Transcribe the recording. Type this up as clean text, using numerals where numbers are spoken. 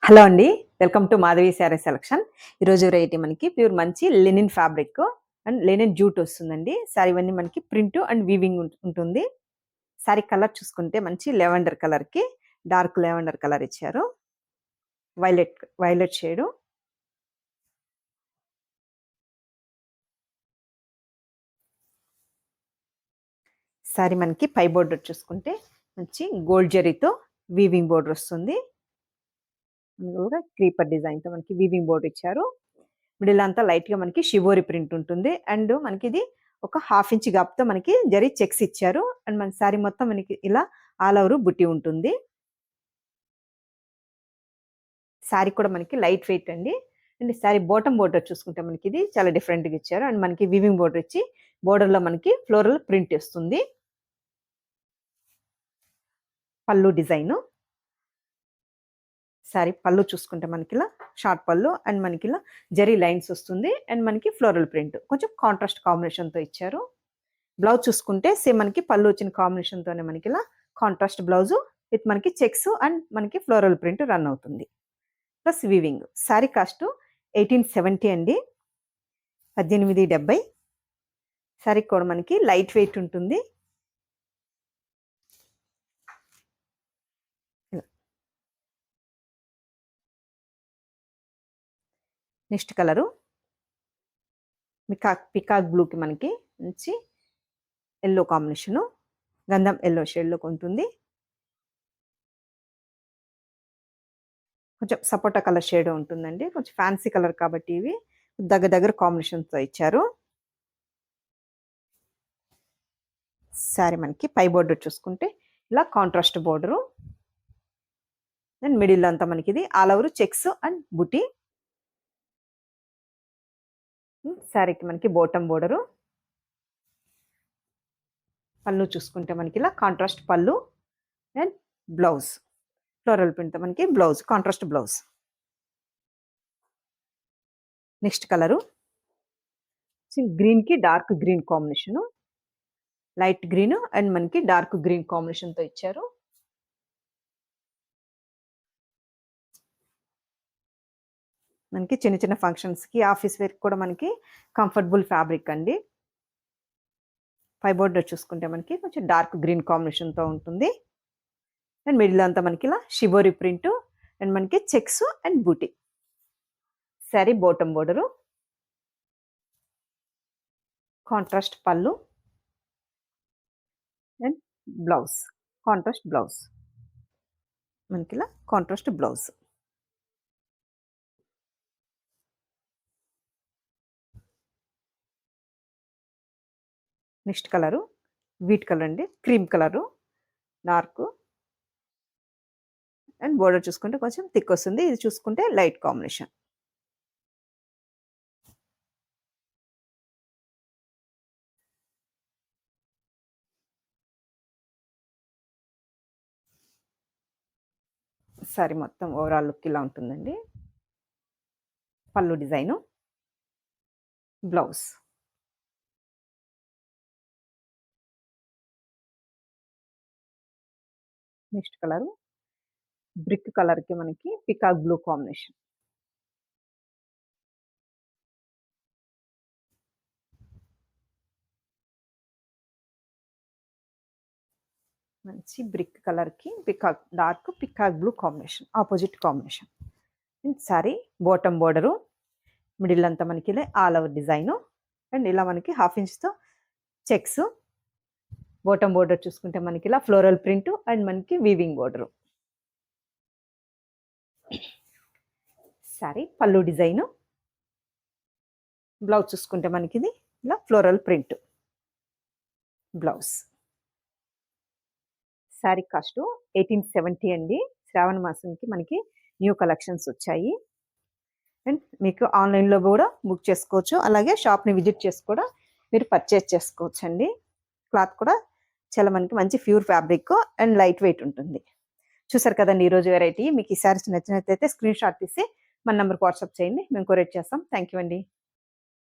Hello అండి. Welcome to Madhavi sari selection. ఈరోజు variety మనకి ప్యూర్ మంచి linen fabric and linen jute వస్తుందండి. శారీ ఇవన్నీ మనకి ప్రింట్ అండ్ వీవింగ్ ఉంటుంది. శారీ కలర్ చూసుకుంటే మంచి లెవెండర్ కలర్‌కి డార్క్ లెవెండర్ కలర్ ఇచ్చారు. Violet shade. శారీ మనకి పై బోర్డర్ చూసుకుంటే మంచి గోల్డ్ జరీతో వీవింగ్ బోర్డర్ వస్తుంది. కూడా క్రీపర్ డిజైన్‌తో మనకి వీవింగ్ బోర్డర్ ఇచ్చారు. మిడిల్ అంతా లైట్‌గా మనకి షిబోరి ప్రింట్ ఉంటుంది. అండ్ మనకి ఇది ఒక 1/2 ఇంచ్ గ్యాప్‌తో మనకి జరీ చెక్స్ ఇచ్చారు. అండ్ మన శారీ మొత్తం మనకి ఇలా ఆల్ ఓవర్ బుట్టి ఉంటుంది. శారీ కూడా మనకి లైట్ వెయిట్ అండి. అండ్ శారీ బాటమ్ బోర్డర్ చూసుకుంటే మనకి ఇది చాలా డిఫరెంట్‌గా ఇచ్చారు. అండ్ మనకి వీవింగ్ బోర్డర్ ఇచ్చి బోర్డర్‌లో మనకి ఫ్లోరల్ ప్రింట్ వస్తుంది. పల్లు డిజైను. శారీ పళ్ళు చూసుకుంటే మనకి ఇలా షార్ట్ పళ్ళు అండ్ మనకి ఇలా జరీ లైన్స్ వస్తుంది. అండ్ మనకి ఫ్లోరల్ ప్రింట్ కొంచెం కాంట్రాస్ట్ కాంబినేషన్‌తో ఇచ్చారు. బ్లౌజ్ చూసుకుంటే సేమ్ మనకి పళ్ళు వచ్చిన కాంబినేషన్‌తోనే మనకి ఇలా కాంట్రాస్ట్ బ్లౌజు విత్ మనకి చెక్స్ అండ్ మనకి ఫ్లోరల్ ప్రింట్ రన్ అవుతుంది. Plus weaving. శారీ కాస్ట్ 1870 అండి. 1870. శారీ కూడా మనకి లైట్ వెయిట్ ఉంటుంది. నెక్స్ట్ కలరు పికాక్ బ్లూకి మనకి మంచి ఎల్లో కాంబినేషను గంధం ఎల్లో షేడ్లోకి ఉంటుంది. కొంచెం సపోటా కలర్ షేడ్ ఉంటుందండి. కొంచెం ఫ్యాన్సీ కలర్ కాబట్టి ఇవి దగ్గర కాంబినేషన్స్‌తో ఇచ్చారు. శారీ మనకి పై బోర్డర్ చూసుకుంటే ఇలా కాంట్రాస్ట్ బోర్డరు. అండ్ మిడిల్ అంతా మనకి ఇది ఆల్ ఓవర్ చెక్స్ అండ్ బుటీ. శారీకి మనకి బాటమ్ బోర్డరు. పళ్ళు చూసుకుంటే మనకి ఇలా contrast pallu and blouse floral print మనకి blouse contrast blouse. Next colour గ్రీన్‌కి dark green combination. Light green and మనకి డార్క్ గ్రీన్ కాంబినేషన్‌తో ఇచ్చారు. మనకి చిన్న చిన్న ఫంక్షన్స్‌కి ఆఫీస్ వేర్‌కి కూడా మనకి కంఫర్టబుల్ ఫ్యాబ్రిక్ అండి. పై బోర్డర్ చూసుకుంటే మనకి కొంచెం డార్క్ గ్రీన్ కాంబినేషన్‌తో ఉంటుంది. అండ్ మిడిల్ అంతా మనకి ఇలా షిబోరి ప్రింట్ అండ్ మనకి checks and buti. Sari bottom border. Contrast pallu and blouse contrast blouse. మనకి ఇలా contrast blouse. Next colour wheat colour అండి. Cream colour dark and border చూసుకుంటే కొంచెం థిక్ వస్తుంది. ఇది చూసుకుంటే లైట్ కాంబినేషన్. సారీ మొత్తం ఓవరాల్ లుక్ ఇలా ఉంటుందండి. Pallu design blouse. Next colour brick కలర్‌కి మనకి పికాక్ బ్లూ కాంబినేషన్. మంచి బ్రిక్ కలర్‌కి dark peacock blue combination opposite combination. Sari bottom border. Middle అంతా మనకి ఇలా ఆల్ ఓవర్ డిజైను అండ్ ఇలా మనకి 1/2 ఇంచ్‌తో చెక్స్. బాటమ్ బోర్డర్ చూసుకుంటే మనకి ఇలా ఫ్లోరల్ ప్రింట్ అండ్ మనకి వీవింగ్ బోర్డరు. సారీ పళ్ళు డిజైను. బ్లౌజ్ చూసుకుంటే మనకి ఇది ఇలా floral print blouse. Sari cost 1870 అండి. శ్రావణ మాసంకి మనకి న్యూ కలెక్షన్స్ వచ్చాయి. అండ్ మీకు ఆన్‌లైన్‌లో కూడా బుక్ చేసుకోవచ్చు. అలాగే షాప్‌ని విజిట్ చేసి కూడా మీరు పర్చేజ్ చేసుకోవచ్చండి. క్లాత్ కూడా చాలా మనకి మంచి pure fabric and light weight ఉంటుంది. చూసారు కదండీ ఈరోజు వెరైటీ. మీకు ఈ శారీస్ నచ్చినట్లయితే స్క్రీన్ షాట్ తీసి మన నంబర్‌కి వాట్సాప్ చేయండి. మేము కొరియర్ చేస్తాం. థాంక్ యూ అండి.